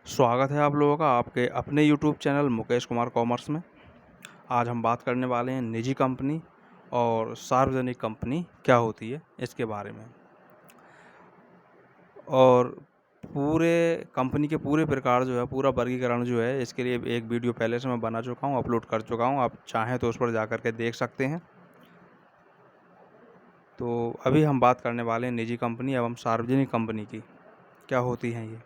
स्वागत है आप लोगों का आपके अपने YouTube channel Mukesh Kumar commerce में। आज हम बात करने वाले हैं निजी कंपनी और सार्वजनिक कंपनी क्या होती है इसके बारे में। और पूरे कंपनी के पूरे प्रकार जो है, पूरा वर्गीकरण जो है, इसके लिए एक वीडियो पहले से मैं बना चुका हूँ, अपलोड कर चुका हूँ। आप चाहें तो उस पर जा कर के देख सकते हैं। तो अभी हम बात करने वाले हैं निजी कंपनी एवं सार्वजनिक कंपनी की क्या होती हैं ये।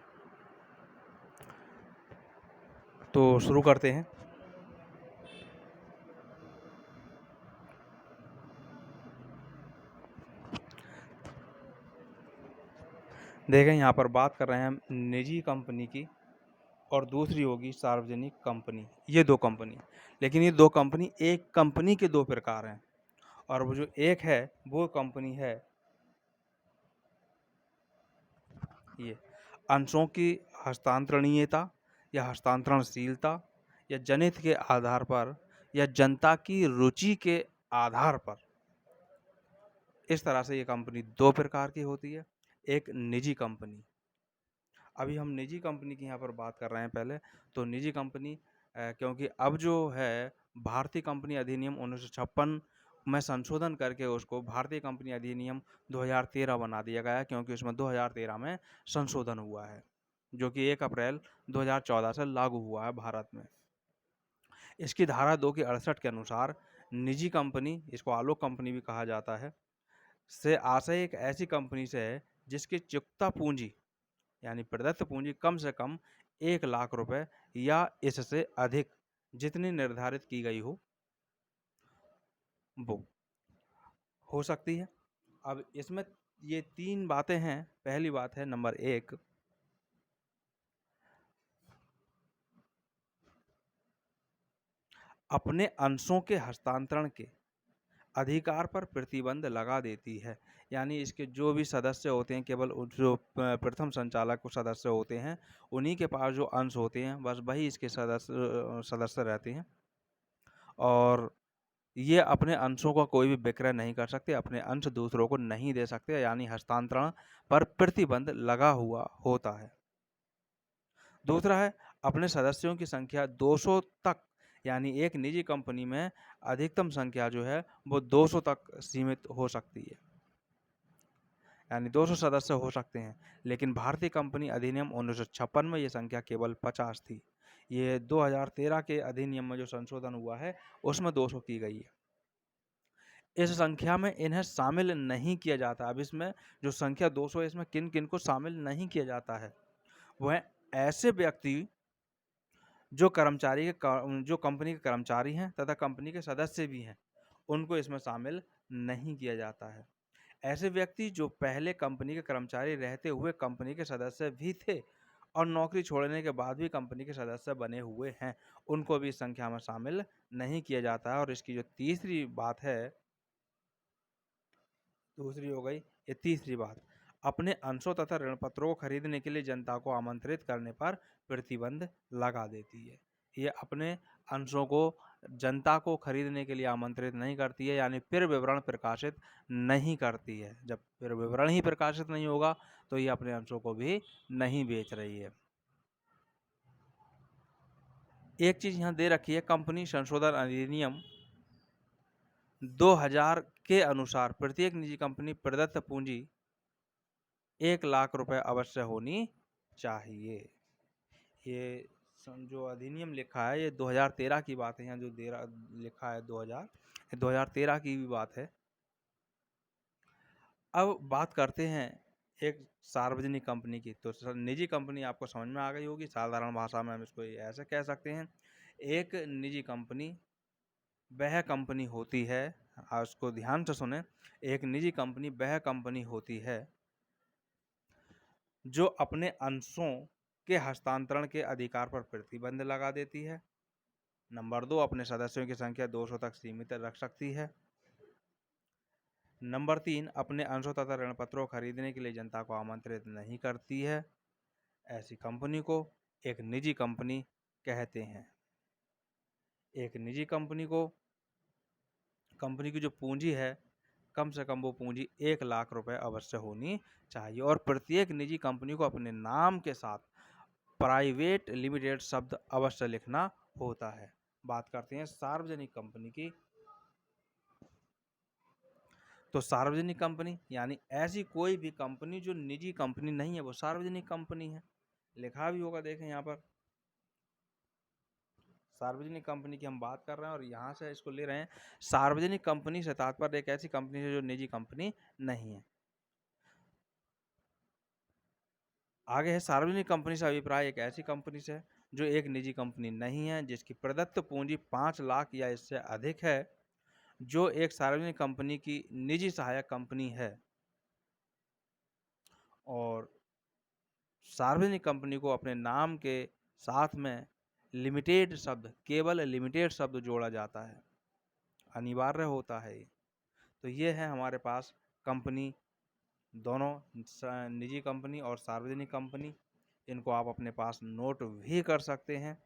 तो शुरू करते हैं। देखें, यहाँ पर बात कर रहे हैं हम निजी कंपनी की और दूसरी होगी सार्वजनिक कंपनी। ये दो कंपनी, लेकिन ये दो कंपनी एक कंपनी के दो प्रकार हैं। और वो जो एक है वो कंपनी है ये अंशों की हस्तांतरणीयता या हस्तांतरणशीलता या जनहित के आधार पर या जनता की रुचि के आधार पर, इस तरह से ये कंपनी दो प्रकार की होती है। एक निजी कंपनी, अभी हम निजी कंपनी की यहाँ पर बात कर रहे हैं पहले। तो निजी कंपनी क्योंकि अब जो है भारतीय कंपनी अधिनियम 1956 में संशोधन करके उसको भारतीय कंपनी अधिनियम 2013 बना दिया गया है, क्योंकि उसमें 2013 में संशोधन हुआ है जो कि 1 अप्रैल 2014 से लागू हुआ है भारत में। इसकी धारा 2 की 68 के अनुसार निजी कंपनी, इसको आलोक कंपनी भी कहा जाता है, से आशय एक ऐसी कंपनी से है जिसकी चुकता पूंजी यानी प्रदत्त पूंजी कम से कम 1 लाख रुपए या इससे अधिक जितनी निर्धारित की गई वो हो सकती है। अब इसमें ये 3 बातें हैं। पहली बात है नंबर 1, अपने अंशों के हस्तांतरण के अधिकार पर प्रतिबंध लगा देती है। यानी इसके जो भी सदस्य होते हैं, केवल जो प्रथम संचालक सदस्य होते हैं, उन्हीं के पास जो अंश होते हैं बस वही इसके सदस्य रहते हैं। और ये अपने अंशों का कोई भी विक्रय नहीं कर सकते, अपने अंश दूसरों को नहीं दे सकते, यानी हस्तांतरण पर प्रतिबंध लगा हुआ होता है। दूसरा है, अपने सदस्यों की संख्या 200 तक, यानी एक निजी कंपनी में अधिकतम संख्या जो है वो 200 तक सीमित हो सकती है, यानी 200 सदस्य हो सकते हैं। लेकिन भारतीय कंपनी अधिनियम 1956 में ये संख्या केवल 50 थी। ये 2013 के अधिनियम में जो संशोधन हुआ है उसमें 200 की गई है। इस संख्या में इन्हें शामिल नहीं किया जाता। अब इसमें जो संख्या 200 है, इसमें किन किन को शामिल नहीं किया जाता है, वह ऐसे व्यक्ति जो जो कंपनी के कर्मचारी हैं तथा कंपनी के सदस्य भी हैं, उनको इसमें शामिल नहीं किया जाता है। ऐसे व्यक्ति जो पहले कंपनी के कर्मचारी रहते हुए कंपनी के सदस्य भी थे और नौकरी छोड़ने के बाद भी कंपनी के सदस्य बने हुए हैं, उनको भी इस संख्या में शामिल नहीं किया जाता है। और इसकी जो तीसरी बात है, दूसरी हो गई, ये तीसरी बात, अपने अंशों तथा ऋण पत्रों को खरीदने के लिए जनता को आमंत्रित करने पर प्रतिबंध लगा देती है। ये अपने अंशों को जनता को खरीदने के लिए आमंत्रित नहीं करती है, यानी फिर विवरण प्रकाशित नहीं करती है। जब फिर विवरण ही प्रकाशित नहीं होगा तो ये अपने अंशों को भी नहीं बेच रही है। एक चीज यहाँ दे रखी है, कंपनी संशोधन अधिनियम 2000 के अनुसार प्रत्येक निजी कंपनी प्रदत्त पूंजी 1 लाख रुपए अवश्य होनी चाहिए। ये जो अधिनियम लिखा है ये 2013 की बात है। यहाँ जो लिखा है 2013 की भी बात है। अब बात करते हैं एक सार्वजनिक कंपनी की। तो निजी कंपनी आपको समझ में आ गई होगी, साधारण भाषा में हम इसको ऐसे कह सकते हैं। एक निजी कंपनी वह कंपनी होती है, उसको ध्यान से सुने, एक निजी कंपनी वह कंपनी होती है जो अपने अंशों के हस्तांतरण के अधिकार पर प्रतिबंध लगा देती है। नंबर 2, अपने सदस्यों की संख्या 200 तक सीमित रख सकती है। नंबर 3, अपने अंशों तथा ऋण पत्रों को खरीदने के लिए जनता को आमंत्रित नहीं करती है। ऐसी कंपनी को एक निजी कंपनी कहते हैं। एक निजी कंपनी की जो पूंजी है, कम से कम वो पूंजी 1 लाख रुपए अवश्य होनी चाहिए। और प्रत्येक निजी कंपनी को अपने नाम के साथ प्राइवेट लिमिटेड शब्द अवश्य लिखना होता है। बात करते हैं सार्वजनिक कंपनी की। तो सार्वजनिक कंपनी यानी ऐसी कोई भी कंपनी जो निजी कंपनी नहीं है, वो सार्वजनिक कंपनी है। लिखा भी होगा, देखें यहाँ पर सार्वजनिक कंपनी की हम बात कर रहे हैं और यहाँ से इसको ले रहे हैं। सार्वजनिक कंपनी से तात्पर्य एक ऐसी कंपनी है जो निजी कंपनी नहीं है। आगे है सार्वजनिक कंपनी से अभिप्राय एक ऐसी कंपनी से जो एक निजी कंपनी नहीं है, जिसकी प्रदत्त पूंजी 5 लाख या इससे अधिक है, जो एक सार्वजनिक कंपनी की निजी सहायक कंपनी है। और सार्वजनिक कंपनी को अपने नाम के साथ में लिमिटेड शब्द, केवल लिमिटेड शब्द जोड़ा जाता है, अनिवार्य होता है। तो ये है हमारे पास कंपनी, दोनों निजी कंपनी और सार्वजनिक कंपनी। इनको आप अपने पास नोट भी कर सकते हैं।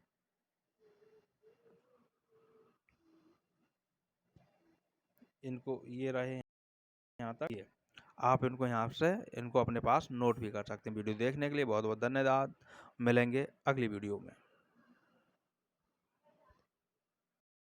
इनको ये रहे यहाँ तक, ये आप इनको यहाँ से इनको अपने पास नोट भी कर सकते हैं। वीडियो देखने के लिए बहुत बहुत धन्यवाद। मिलेंगे अगली वीडियो में।